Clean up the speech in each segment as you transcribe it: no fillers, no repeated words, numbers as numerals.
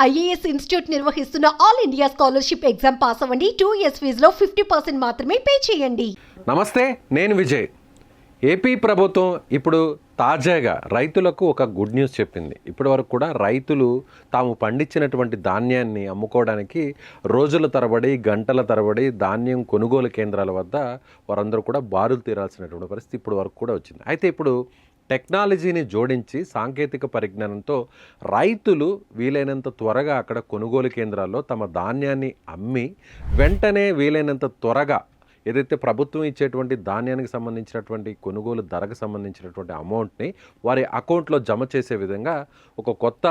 IAS institute నిర్వహిస్తున్న all India scholarship exam pass అవ్వండి. 2 years ఫీజులో 50% మాత్రమే పే చేయండి. నమస్తే, నేను విజయ్. ఏపీ ప్రభుత్వం ఇప్పుడు తాజాగా రైతులకు ఒక గుడ్ న్యూస్ చెప్పింది. ఇప్పటి వరకు కూడా రైతులు తాము పండించినటువంటి ధాన్యాన్ని అమ్ముకోవడానికి రోజుల తరబడి, గంటల తరబడి ధాన్యం కొనుగోలు కేంద్రాల వద్ద వారందరూ కూడా బారులు తీరాల్సినటువంటి పరిస్థితి ఇప్పటి వరకు కూడా వచ్చింది. అయితే ఇప్పుడు టెక్నాలజీని జోడించి సాంకేతిక పరిజ్ఞానంతో రైతులు వీలైనంత త్వరగా అక్కడ కొనుగోలు కేంద్రాల్లో తమ ధాన్యాన్ని అమ్మి వెంటనే వీలైనంత త్వరగా ఏదైతే ప్రభుత్వం ఇచ్చేటువంటి ధాన్యానికి సంబంధించినటువంటి కొనుగోలు ధరకు సంబంధించినటువంటి అమౌంట్ని వారి అకౌంట్లో జమ చేసే విధంగా ఒక కొత్త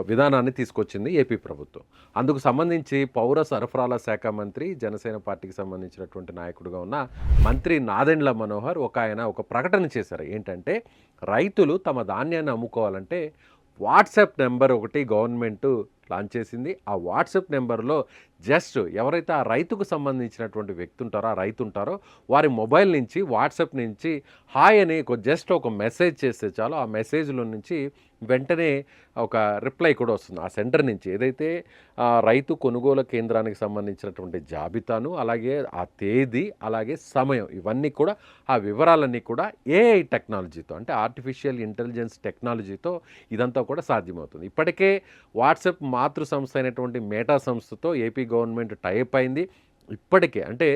విధానాన్ని తీసుకొచ్చింది ఏపీ ప్రభుత్వం. అందుకు సంబంధించి పౌర సరఫరాల శాఖ మంత్రి, జనసేన పార్టీకి సంబంధించినటువంటి నాయకుడిగా ఉన్న మంత్రి నాదెండ్ల మనోహర్ ఒక ప్రకటన చేశారు. ఏంటంటే రైతులు తమ ధాన్యాన్ని అమ్ముకోవాలంటే వాట్సాప్ నెంబర్ ఒకటి గవర్నమెంట్ లాంచ్ చేసింది. ఆ వాట్సాప్ నెంబర్లో జస్ట్ ఎవరైతే ఆ రైతుకు సంబంధించినటువంటి వ్యక్తి ఉంటారో, ఆ రైతు ఉంటారో వారి మొబైల్ నుంచి, వాట్సాప్ నుంచి హాయ్ అని జస్ట్ ఒక మెసేజ్ చేస్తే చాలు. ఆ మెసేజ్లో నుంచి వెంటనే ఒక రిప్లై కూడా వస్తుంది ఆ సెంటర్ నుంచి. ఏదైతే రైతు కొనుగోలు కేంద్రానికి సంబంధించినటువంటి జాబితాను, అలాగే ఆ తేదీ, అలాగే సమయం, ఇవన్నీ కూడా ఆ వివరాలన్నీ కూడా ఏఐ టెక్నాలజీతో, అంటే ఆర్టిఫిషియల్ ఇంటెలిజెన్స్ టెక్నాలజీతో ఇదంతా కూడా సాధ్యమవుతుంది. ఇప్పటికే వాట్సాప్ మాతృ సంస్థ అయినటువంటి మేటా సంస్థతో ఏపీ గవర్నమెంట్ టైప్ అయింది. ఇప్పటికే అంటే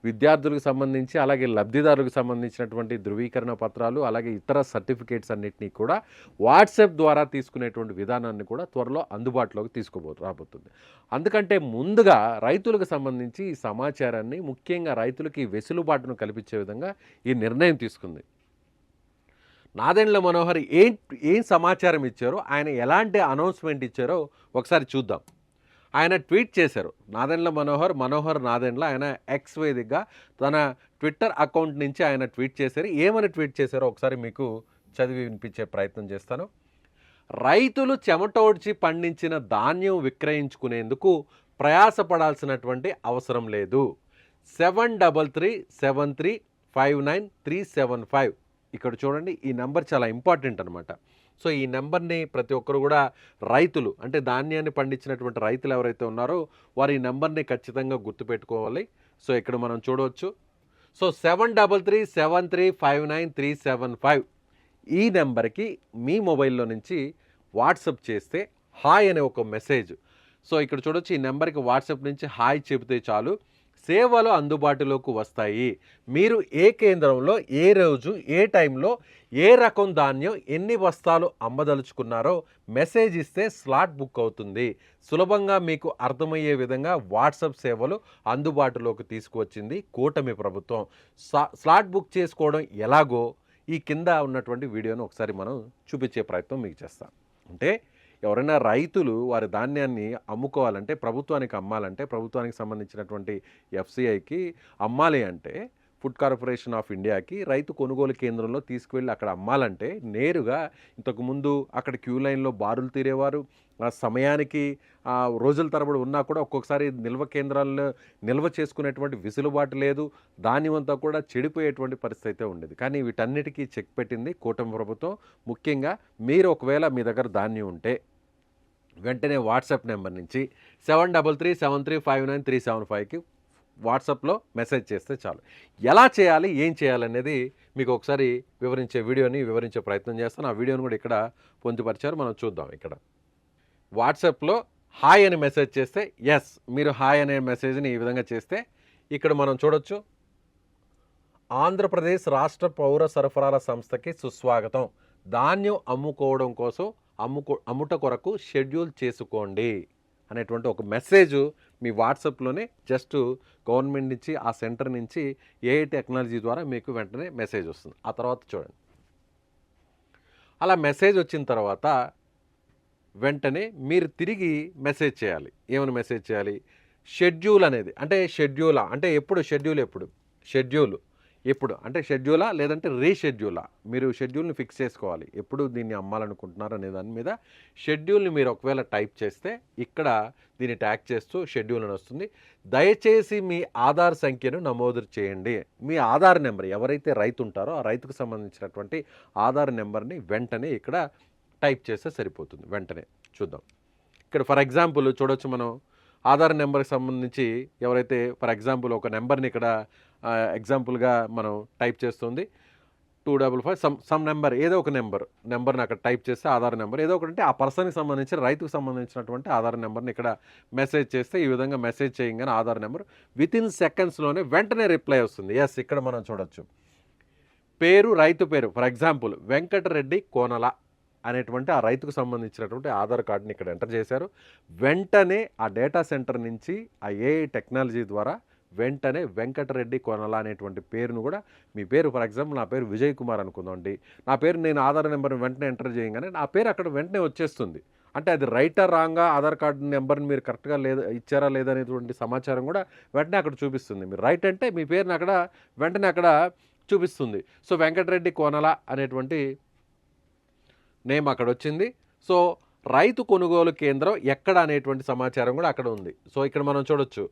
విద్యార్థులకు సంబంధించి, అలాగే లబ్ధిదారులకు సంబంధించినటువంటి ధృవీకరణ పత్రాలు, అలాగే ఇతర సర్టిఫికేట్స్ అన్నింటినీ కూడా వాట్సాప్ ద్వారా తీసుకునేటువంటి విధానాన్ని కూడా త్వరలో అందుబాటులోకి రాబోతుంది. అందుకంటే ముందుగా రైతులకు సంబంధించి ఈ సమాచారాన్ని, ముఖ్యంగా రైతులకి వెసులుబాటును కల్పించే విధంగా ఈ నిర్ణయం తీసుకుంది. నాదెండ్ల మనోహర్ ఏం సమాచారం ఇచ్చారో, ఆయన ఎలాంటి అనౌన్స్మెంట్ ఇచ్చారో ఒకసారి చూద్దాం. ఆయన ట్వీట్ చేశారు. నాదెండ్ల మనోహర్ నాదెండ్ల ఆయన ఎక్స్ వేదికగా తన ట్విట్టర్ అకౌంట్ నుంచి ఆయన ట్వీట్ చేశారు. ఏమని ట్వీట్ చేశారో ఒకసారి మీకు చదివి వినిపించే ప్రయత్నం చేస్తాను. రైతులు చెమటోడ్చి పండించిన ధాన్యం విక్రయించుకునేందుకు ప్రయాసపడాల్సినటువంటి అవసరం లేదు. 7337359375. ఇక్కడ చూడండి, ఈ నెంబర్ చాలా ఇంపార్టెంట్ అనమాట. సో ఈ నెంబర్ని ప్రతి ఒక్కరు కూడా రైతులు, అంటే ధాన్యాన్ని పండించినటువంటి రైతులు ఎవరైతే ఉన్నారో వారు ఈ నెంబర్ని ఖచ్చితంగా గుర్తుపెట్టుకోవాలి. సో ఇక్కడ మనం చూడవచ్చు. సో 7337359375 ఈ నెంబర్కి మీ మొబైల్లో నుంచి వాట్సాప్ చేస్తే హాయ్ అనే ఒక మెసేజ్. సో ఇక్కడ చూడవచ్చు, ఈ నెంబర్కి వాట్సాప్ నుంచి హాయ్ చెబితే చాలు సేవలు అందుబాటులోకి వస్తాయి. మీరు ఏ కేంద్రంలో, ఏ రోజు, ఏ టైంలో, ఏ రకం ధాన్యం, ఎన్ని బస్తాలు అమ్మదలుచుకున్నారో మెసేజ్ ఇస్తే స్లాట్ బుక్ అవుతుంది. సులభంగా మీకు అర్థమయ్యే విధంగా వాట్సాప్ సేవలు అందుబాటులోకి తీసుకువచ్చింది కూటమి ప్రభుత్వం. స్లాట్ బుక్ చేసుకోవడం ఎలాగో ఈ కింద ఉన్నటువంటి వీడియోను ఒకసారి మనం చూపించే ప్రయత్నం మీకు చేస్తాం. అంటే ఎవరైనా రైతులు వారి ధాన్యాన్ని అమ్ముకోవాలంటే, ప్రభుత్వానికి అమ్మాలంటే, ప్రభుత్వానికి సంబంధించినటువంటి ఎఫ్సిఐకి అమ్మాలి అంటే, ఫుడ్ కార్పొరేషన్ ఆఫ్ ఇండియాకి రైతు కొనుగోలు కేంద్రంలో తీసుకువెళ్ళి అక్కడ అమ్మాలంటే నేరుగా ఇంతకుముందు అక్కడ క్యూ లైన్లో బారులు తీరేవారు. ఆ సమయానికి రోజుల తరబడి ఉన్నా కూడా ఒక్కొక్కసారి నిల్వ కేంద్రాల్లో నిల్వ చేసుకునేటువంటి వెసులుబాటు లేదు. ధాన్యం అంతా కూడా చెడిపోయేటువంటి పరిస్థితి అయితే ఉండేది. కానీ వీటన్నిటికీ చెక్ పెట్టింది కూటమి ప్రభుత్వం. ముఖ్యంగా మీరు ఒకవేళ మీ దగ్గర ధాన్యం ఉంటే వెంటనే వాట్సాప్ నెంబర్ నుంచి 7337359375కి వాట్సాప్లో మెసేజ్ చేస్తే చాలు. ఎలా చేయాలి, ఏం చేయాలనేది మీకు ఒకసారి వివరించే ప్రయత్నం చేస్తాను. ఆ వీడియోని కూడా ఇక్కడ పొందుపరిచారు, మనం చూద్దాం. ఇక్కడ వాట్సాప్లో హాయ్ అని మెసేజ్ చేస్తే, ఎస్ మీరు హాయ్ అనే మెసేజ్ని ఈ విధంగా చేస్తే ఇక్కడ మనం చూడొచ్చు. ఆంధ్రప్రదేశ్ రాష్ట్ర పౌర సరఫరాల సంస్థకి సుస్వాగతం. ధాన్యం అమ్ముకోవడం కోసం అమ్ముట కొరకు షెడ్యూల్ చేసుకోండి అనేటువంటి ఒక మెసేజ్ మీ వాట్సాప్లోనే జస్ట్ గవర్నమెంట్ నుంచి, ఆ సెంటర్ నుంచి ఏఐ టెక్నాలజీ ద్వారా మీకు వెంటనే మెసేజ్ వస్తుంది. ఆ తర్వాత చూడండి, అలా మెసేజ్ వచ్చిన తర్వాత వెంటనే మీరు తిరిగి మెసేజ్ చేయాలి. ఏమైనా మెసేజ్ చేయాలి? షెడ్యూల్ అనేది, అంటే ఎప్పుడు షెడ్యూలా లేదంటే రీషెడ్యూలా, మీరు షెడ్యూల్ని ఫిక్స్ చేసుకోవాలి. ఎప్పుడు దీన్ని అమ్మాలనుకుంటున్నారు అనే దాని మీద షెడ్యూల్ని మీరు ఒకవేళ టైప్ చేస్తే ఇక్కడ దీన్ని ట్యాగ్ చేస్తూ షెడ్యూల్ అని వస్తుంది. దయచేసి మీ ఆధార్ సంఖ్యను నమోదు చేయండి. మీ ఆధార్ నెంబర్, ఎవరైతే రైతు ఉంటారో ఆ రైతుకు సంబంధించినటువంటి ఆధార్ నెంబర్ని వెంటనే ఇక్కడ టైప్ చేస్తే సరిపోతుంది. వెంటనే చూద్దాం. ఇక్కడ ఫర్ ఎగ్జాంపుల్ చూడొచ్చు మనం ఆధార్ నెంబర్కి సంబంధించి ఎవరైతే ఫర్ ఎగ్జాంపుల్ ఒక నెంబర్ని ఇక్కడ ఎగ్జాంపుల్గా మనం టైప్ చేస్తుంది 255 సమ్ నెంబర్, ఏదో ఒక నెంబర్ని అక్కడ టైప్ చేస్తే ఆధార్ నెంబర్ ఏదో ఒకటి, ఆ పర్సన్కి సంబంధించి రైతుకు సంబంధించినటువంటి ఆధార్ నెంబర్ని ఇక్కడ మెసేజ్ చేస్తే ఈ విధంగా మెసేజ్ చేయగానే ఆధార్ నెంబర్ వితిన్ సెకండ్స్లోనే వెంటనే రిప్లై వస్తుంది. ఎస్, ఇక్కడ మనం చూడొచ్చు పేరు, రైతు పేరు ఫర్ ఎగ్జాంపుల్ వెంకటరెడ్డి కోనల అనేటువంటి ఆ రైతుకు సంబంధించినటువంటి ఆధార్ కార్డుని ఇక్కడ ఎంటర్ చేశారు. వెంటనే ఆ డేటా సెంటర్ నుంచి ఆ ఏఐ టెక్నాలజీ ద్వారా వెంటనే వెంకటరెడ్డి కోనల అనేటువంటి పేరును కూడా, మీ పేరు ఫర్ ఎగ్జాంపుల్ నా పేరు విజయ్ కుమార్ అనుకుందామండి, నా పేరు నేను ఆధార్ నెంబర్ని వెంటనే ఎంటర్ చేయగానే నా పేరు అక్కడ వెంటనే వచ్చేస్తుంది. అంటే అది రైటా రాంగా ఆధార్ కార్డు నెంబర్ని మీరు కరెక్ట్గా ఇచ్చారా లేదా అనేటువంటి సమాచారం కూడా వెంటనే అక్కడ చూపిస్తుంది. మీరు రైట్ అంటే మీ పేరుని అక్కడ వెంటనే అక్కడ చూపిస్తుంది. సో వెంకటరెడ్డి కోనల అనేటువంటి నేమ్ అక్కడ వచ్చింది. సో రైతు కొనుగోలు కేంద్రం ఎక్కడ అనేటువంటి సమాచారం కూడా అక్కడ ఉంది. సో ఇక్కడ మనం చూడొచ్చు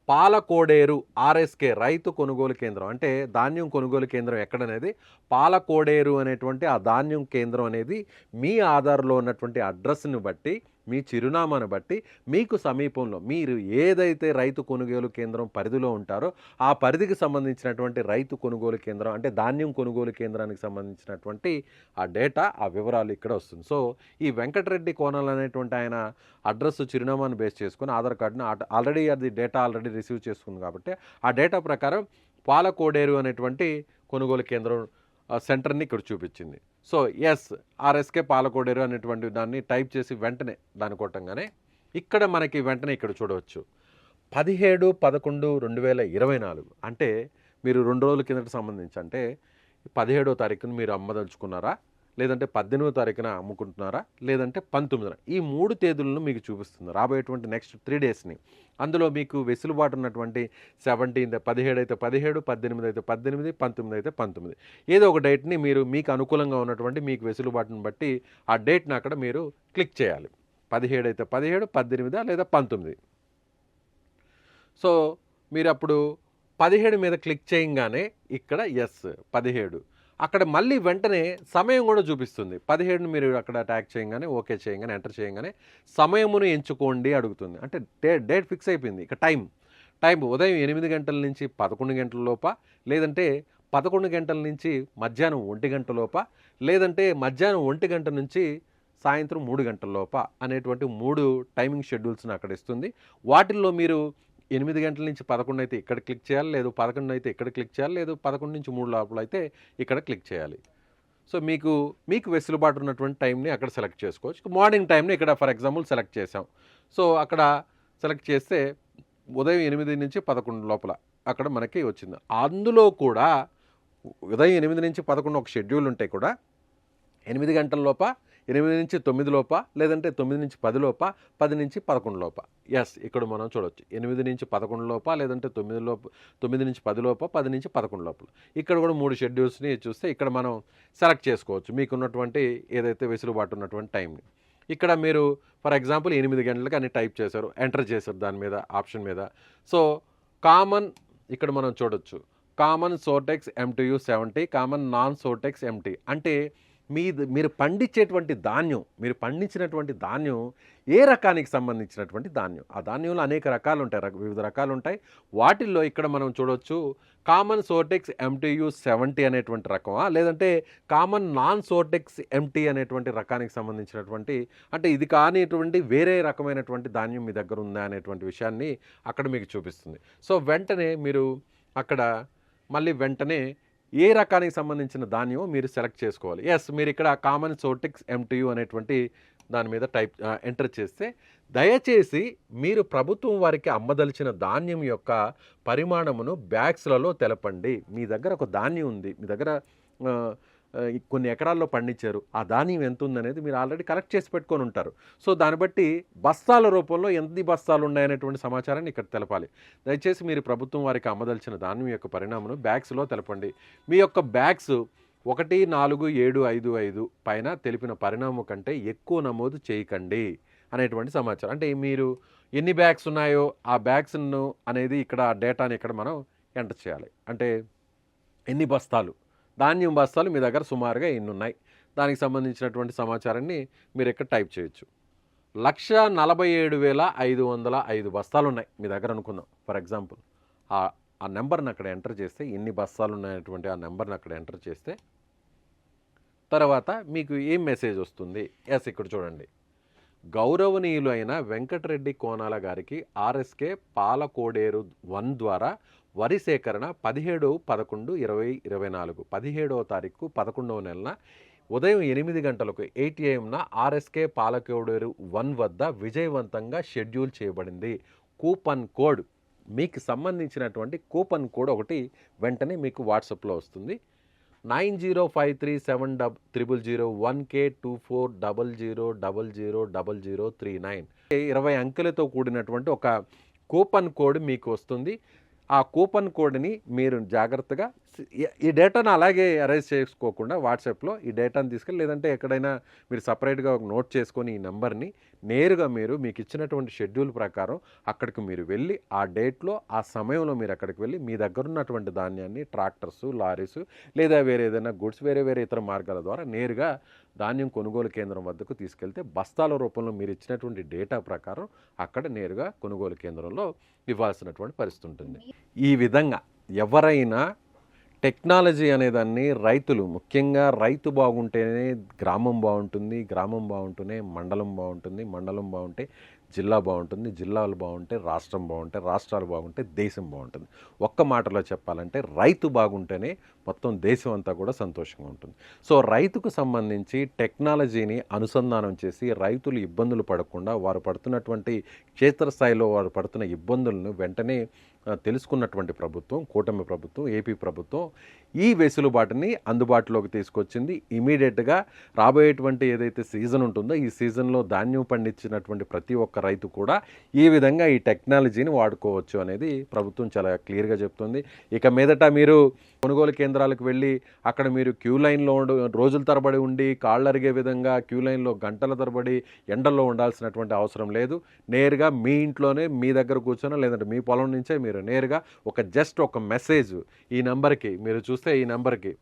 పాలకోడేరు ఆర్ఎస్కే రైతు కొనుగోలు కేంద్రం, అంటే ధాన్యం కొనుగోలు కేంద్రం ఎక్కడనేది పాలకోడేరు అనేటువంటి ఆ ధాన్యం కేంద్రం అనేది మీ ఆధార్లో ఉన్నటువంటి అడ్రస్ని బట్టి, మీ చిరునామాను బట్టి మీకు సమీపంలో మీరు ఏదైతే రైతు కొనుగోలు కేంద్రం పరిధిలో ఉంటారో ఆ పరిధికి సంబంధించినటువంటి రైతు కొనుగోలు కేంద్రం, అంటే ధాన్యం కొనుగోలు కేంద్రానికి సంబంధించినటువంటి ఆ డేటా, ఆ వివరాలు ఇక్కడ వస్తుంది. సో ఈ వెంకటరెడ్డి కోనల్ అనేటువంటి ఆయన అడ్రస్ చిరునామాను బేస్ చేసుకుని ఆధార్ కార్డును ఆల్రెడీ అది డేటా ఆల్రెడీ రిసీవ్ చేసుకుంది కాబట్టి ఆ డేటా ప్రకారం పాలకోడేరు అనేటువంటి కొనుగోలు కేంద్రం సెంటర్ని ఇక్కడ చూపించింది. సో ఎస్, ఆర్ఎస్కే పాలకోడేరు అనేటువంటి దాన్ని టైప్ చేసి వెంటనే దాన్ని కొట్టంగానే ఇక్కడ మనకి వెంటనే ఇక్కడ చూడవచ్చు 17/11/2024, అంటే మీరు 2 రోజుల కిందకి సంబంధించి, అంటే 17వ తారీఖున మీరు అమ్మదలుచుకున్నారా, లేదంటే 18వ తారీఖున అమ్ముకుంటున్నారా, లేదంటే 19న, ఈ 3 తేదీలను మీకు చూపిస్తుంది రాబోయేటువంటి నెక్స్ట్ 3 డేస్ని. అందులో మీకు వెసులుబాటు ఉన్నటువంటి 17 17 అయితే 17, 18 అయితే 18, 19 అయితే 19, ఏదో ఒక డేట్ని మీరు మీకు అనుకూలంగా ఉన్నటువంటి మీకు వెసులుబాటును బట్టి ఆ డేట్ని అక్కడ మీరు క్లిక్ చేయాలి. 17 అయితే 17, 18 లేదా 19. సో మీరు అప్పుడు 17 మీద క్లిక్ చేయగానే ఇక్కడ ఎస్ 17, అక్కడ మళ్ళీ వెంటనే సమయం కూడా చూపిస్తుంది. 17ని మీరు అక్కడ ట్యాగ్ చేయగానే, ఓకే చేయగానే, ఎంటర్ చేయగానే సమయమును ఎంచుకోండి అడుగుతుంది. అంటే డేట్ ఫిక్స్ అయిపోయింది. ఇక టైం ఉదయం 8 గంటల నుంచి 11 గంటల లోప, లేదంటే 11 గంటల నుంచి మధ్యాహ్నం 1 గంట లోప, లేదంటే మధ్యాహ్నం 1 గంట నుంచి సాయంత్రం 3 గంటల లోప అనేటువంటి 3 టైమింగ్ షెడ్యూల్స్ని అక్కడ ఇస్తుంది. వాటిల్లో మీరు 8 గంటల నుంచి 11 అయితే ఇక్కడ క్లిక్ చేయాలి, లేదు 11 అయితే ఇక్కడ క్లిక్ చేయాలి, లేదు 11 నుంచి 3 లోపల అయితే ఇక్కడ క్లిక్ చేయాలి. సో మీకు వెసులుబాటు ఉన్నటువంటి టైంని అక్కడ సెలెక్ట్ చేసుకోవచ్చు. మార్నింగ్ టైంని ఇక్కడ ఫర్ ఎగ్జాంపుల్ సెలెక్ట్ చేసాం. సో అక్కడ సెలెక్ట్ చేస్తే ఉదయం 8 నుంచి 11 లోపల అక్కడ మనకి వచ్చింది. అందులో కూడా ఉదయం 8 నుంచి 11 ఒక షెడ్యూల్ ఉంటే కూడా 8 గంటల లోప, 8 నుంచి 9 లోప, లేదంటే 9 నుంచి 10 లోప, 10 నుంచి 11 లోప. ఎస్, ఇక్కడ మనం చూడవచ్చు 8 నుంచి 11 లోప, లేదంటే 9 నుంచి 10 లోప, 10 నుంచి 11 లోపల. ఇక్కడ కూడా 3 షెడ్యూల్స్ని చూస్తే ఇక్కడ మనం సెలెక్ట్ చేసుకోవచ్చు మీకున్నటువంటి ఏదైతే వెసులుబాటు ఉన్నటువంటి టైంని. ఇక్కడ మీరు ఫర్ ఎగ్జాంపుల్ 8 గంటలకి అన్ని టైప్ చేశారు, ఎంటర్ చేశారు దాని మీద ఆప్షన్ మీద. సో కామన్ ఇక్కడ మనం చూడొచ్చు కామన్ సోటెక్స్ MTU 70, కామన్ నాన్ సోటెక్స్ MT, అంటే మీరు పండించేటువంటి ధాన్యం, మీరు పండించినటువంటి ధాన్యం ఏ రకానికి సంబంధించినటువంటి ధాన్యం. ఆ ధాన్యంలో అనేక రకాలు ఉంటాయి, వివిధ రకాలు ఉంటాయి. వాటిల్లో ఇక్కడ మనం చూడవచ్చు కామన్ సోటెక్స్ MTU 70 అనేటువంటి రకమా, లేదంటే కామన్ నాన్ సోటెక్స్ MT అనేటువంటి రకానికి సంబంధించినటువంటి, అంటే ఇది కానిటువంటి వేరే రకమైనటువంటి ధాన్యం మీ దగ్గర ఉందా అనేటువంటి విషయాన్ని అక్కడ మీకు చూపిస్తుంది. సో వెంటనే మీరు అక్కడ మళ్ళీ వెంటనే ఏ రకానికి సంబంధించిన ధాన్యం మీరు సెలెక్ట్ చేసుకోవాలి. ఎస్, మీరు ఇక్కడ కామన్ సోటెక్స్ MTU అనేటువంటి దాని మీద ఎంటర్ చేస్తే దయచేసి మీరు ప్రభుత్వం వారికి అమ్మదలిచిన ధాన్యం యొక్క పరిమాణమును బ్యాగ్స్లలో తెలపండి. మీ దగ్గర ఒక ధాన్యం ఉంది, మీ దగ్గర కొన్ని ఎకరాల్లో పండించారు, ఆ ధాన్యం ఎంత ఉందనేది మీరు ఆల్రెడీ కలెక్ట్ చేసి పెట్టుకొని ఉంటారు. సో దాన్ని బట్టి బస్తాల రూపంలో ఎన్ని బస్తాలు ఉన్నాయనేటువంటి సమాచారాన్ని ఇక్కడ తెలపాలి. దయచేసి మీరు ప్రభుత్వం వారికి అమ్మదలిచిన ధాన్యం యొక్క పరిణామం బ్యాగ్స్లో తెలపండి. మీ యొక్క బ్యాగ్స్ 14755 పైన తెలిపిన పరిణామం కంటే ఎక్కువ నమోదు చేయకండి అనేటువంటి సమాచారం. అంటే మీరు ఎన్ని బ్యాగ్స్ ఉన్నాయో ఆ బ్యాగ్స్ను అనేది ఇక్కడ డేటాని ఇక్కడ మనం ఎంటర్ చేయాలి. అంటే ఎన్ని బస్తాలు, ధాన్యం బస్తాలు మీ దగ్గర సుమారుగా ఎన్ని ఉన్నాయి, దానికి సంబంధించినటువంటి సమాచారాన్ని మీరు ఇక్కడ టైప్ చేయొచ్చు. 1,47,505 బస్తాలు ఉన్నాయి మీ దగ్గర అనుకుందాం. ఫర్ ఎగ్జాంపుల్ ఆ నెంబర్ని అక్కడ ఎంటర్ చేస్తే, ఎన్ని బస్తాలు ఉన్నాయటువంటి ఆ నెంబర్ని అక్కడ ఎంటర్ చేస్తే తర్వాత మీకు ఏం మెసేజ్ వస్తుంది? ఎస్, ఇక్కడ చూడండి. గౌరవనీయులు అయిన వెంకటరెడ్డి కోనాల గారికి ఆర్ఎస్కే పాలకోడేరు 1 ద్వారా వరి సేకరణ 17/11/2024 17వ తారీఖు 11వ నెలన ఉదయం 8 గంటలకు 8 AM ఆర్ఎస్కే పాలకోడేరు 1 వద్ద విజయవంతంగా షెడ్యూల్ చేయబడింది. కూపన్ కోడ్, మీకు సంబంధించినటువంటి కూపన్ కోడ్ ఒకటి వెంటనే మీకు వాట్సాప్లో వస్తుంది. 905371K2400000039 20 అంకెలతో కూడినటువంటి ఒక కూపన్ కోడ్ మీకు వస్తుంది. ఆ కూపన్ కోడ్ని మీరు జాగ్రత్తగా ఈ డేటాను అలాగే అరేంజ్ చేసుకోకుండా వాట్సాప్లో ఈ డేటాను తీసుకెళ్ళి, లేదంటే ఎక్కడైనా మీరు సపరేట్గా ఒక నోట్ చేసుకొని ఈ నెంబర్ని నేరుగా మీరు మీకు ఇచ్చినటువంటి షెడ్యూల్ ప్రకారం అక్కడికి మీరు వెళ్ళి ఆ డేట్లో ఆ సమయంలో మీరు అక్కడికి వెళ్ళి మీ దగ్గర ఉన్నటువంటి ధాన్యాన్ని ట్రాక్టర్స్, లారీస్ లేదా వేరే ఏదైనా గుడ్స్ వేరే ఇతర మార్గాల ద్వారా నేరుగా ధాన్యం కొనుగోలు కేంద్రం వద్దకు తీసుకెళ్తే బస్తాల రూపంలో మీరు ఇచ్చినటువంటి డేటా ప్రకారం అక్కడ నేరుగా కొనుగోలు కేంద్రంలో ఇవ్వాల్సినటువంటి పరిస్థితి ఉంటుంది. ఈ విధంగా ఎవరైనా టెక్నాలజీ అనేదాన్ని రైతులు, ముఖ్యంగా రైతు బాగుంటేనే గ్రామం బాగుంటుంది, గ్రామం బాగుంటేనే మండలం బాగుంటుంది, మండలం బాగుంటే జిల్లా బాగుంటుంది, జిల్లాలు బాగుంటే రాష్ట్రం బాగుంటే, రాష్ట్రాలు బాగుంటే దేశం బాగుంటుంది. ఒక్క మాటలో చెప్పాలంటే రైతు బాగుంటేనే మొత్తం దేశం అంతా కూడా సంతోషంగా ఉంటుంది. సో రైతుకు సంబంధించి టెక్నాలజీని అనుసంధానం చేసి రైతులు ఇబ్బందులు పడకుండా వారు పడుతున్నటువంటి క్షేత్రస్థాయిలో వారు పడుతున్న ఇబ్బందులను వెంటనే తెలుసుకున్నటువంటి ప్రభుత్వం, కూటమి ప్రభుత్వం, ఏపీ ప్రభుత్వం ఈ వెసులుబాటుని అందుబాటులోకి తీసుకొచ్చింది. ఇమీడియట్గా రాబోయేటువంటి ఏదైతే సీజన్ ఉంటుందో ఈ సీజన్లో ధాన్యం పండించినటువంటి ప్రతి ఒక్క రైతు కూడా ఈ విధంగా ఈ టెక్నాలజీని వాడుకోవచ్చు అనేది ప్రభుత్వం చాలా క్లియర్గా చెప్తుంది. ఇక మీదట మీరు కొనుగోలు కేంద్రాలకు వెళ్ళి అక్కడ మీరు క్యూ లైన్లో రోజుల తరబడి ఉండి కాళ్ళరిగే విధంగా క్యూ లైన్లో గంటల తరబడి ఎండల్లో ఉండాల్సినటువంటి అవసరం లేదు. నేరుగా మీ ఇంట్లోనే మీ దగ్గర కూర్చొని లేదంటే మీ పొలం నుంచే మీరు నేరుగా జస్ట్ ఒక మెసేజ్ ఈ నెంబర్కి, మీరు చూస్తే ఈ నెంబర్కి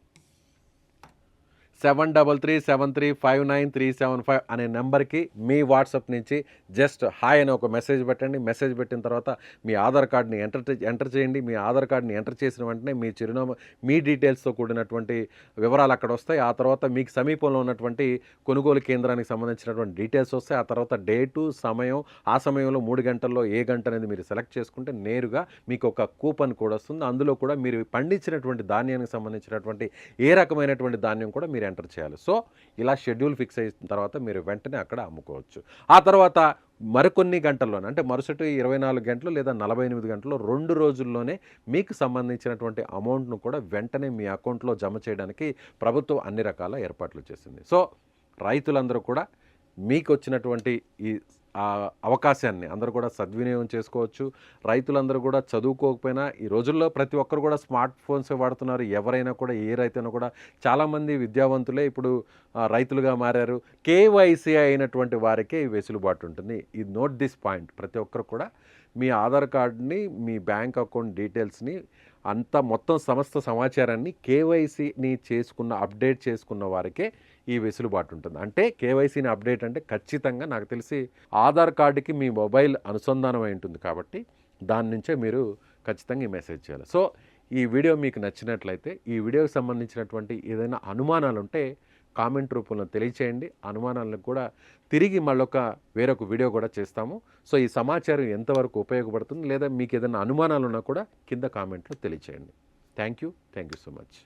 7337359375 అనే నెంబర్కి మీ వాట్సాప్ నుంచి జస్ట్ హాయ్ అని ఒక మెసేజ్ పెట్టండి. మెసేజ్ పెట్టిన తర్వాత మీ ఆధార్ కార్డ్ని ఎంటర్ చేయండి. మీ ఆధార్ కార్డ్ని ఎంటర్ చేసిన వెంటనే మీ చిరునామా, మీ డీటెయిల్స్తో కూడినటువంటి వివరాలు అక్కడ వస్తాయి. ఆ తర్వాత మీకు సమీపంలో ఉన్నటువంటి కొనుగోలు కేంద్రానికి సంబంధించినటువంటి డీటెయిల్స్ వస్తాయి. ఆ తర్వాత డేటు, సమయం, ఆ సమయంలో 3 గంటల్లో ఏ గంట అనేది మీరు సెలెక్ట్ చేసుకుంటే నేరుగా మీకు ఒక కూపన్ కోడ్ వస్తుంది. అందులో కూడా మీరు పండించినటువంటి ధాన్యానికి సంబంధించినటువంటి ఏ రకమైనటువంటి ధాన్యం కూడా మీరు ఎంటర్ చేయాలి. సో ఇలా షెడ్యూల్ ఫిక్స్ అయిన తర్వాత మీరు వెంటనే అక్కడ అమ్ముకోవచ్చు. ఆ తర్వాత మరికొన్ని గంటల్లోనే, అంటే మరుసటి 24 గంటలు లేదా 48 గంటల్లో 2 రోజుల్లోనే మీకు సంబంధించినటువంటి అమౌంట్ను కూడా వెంటనే మీ అకౌంట్లో జమ చేయడానికి ప్రభుత్వం అన్ని రకాల ఏర్పాట్లు చేసింది. సో రైతులందరూ కూడా మీకు వచ్చినటువంటి ఈ అవకాశాన్ని అందరూ కూడా సద్వినియోగం చేసుకోవచ్చు. రైతులందరూ కూడా చదువుకోకపోయినా ఈ రోజుల్లో ప్రతి ఒక్కరు కూడా స్మార్ట్ ఫోన్స్ వాడుతున్నారు. ఎవరైనా కూడా ఏ రైతైనా కూడా చాలామంది విద్యావంతులే ఇప్పుడు రైతులుగా మారారు. కేవైసీ అయినటువంటి వారికే ఈ వెసులుబాటు ఉంటుంది. ఇది నోట్ దిస్ పాయింట్. ప్రతి ఒక్కరు కూడా మీ ఆధార్ కార్డుని, మీ బ్యాంక్ అకౌంట్ డీటెయిల్స్ని అంతా మొత్తం సమస్త సమాచారాన్ని కేవైసీని అప్డేట్ చేసుకున్న వారికే ఈ వెసులుబాటు ఉంటుంది. అంటే కేవైసీని అప్డేట్ అంటే ఖచ్చితంగా నాకు తెలిసి ఆధార్ కార్డుకి మీ మొబైల్ అనుసంధానం అయి ఉంటుంది కాబట్టి దాని నుంచే మీరు ఖచ్చితంగా ఈ మెసేజ్ చేయాలి. సో ఈ వీడియో మీకు నచ్చినట్లయితే ఈ వీడియోకి సంబంధించినటువంటి ఏదైనా అనుమానాలు ఉంటే కామెంట్ రూపంలో తెలియచేయండి. అనుమానాలకు కూడా తిరిగి వేరొక వీడియో కూడా చేస్తాము. సో ఈ సమాచారం ఎంతవరకు ఉపయోగపడుతుంది లేదా మీకు ఏదైనా అనుమానాలు ఉన్నా కూడా కింద కామెంట్లో తెలియచేయండి. Thank you so much.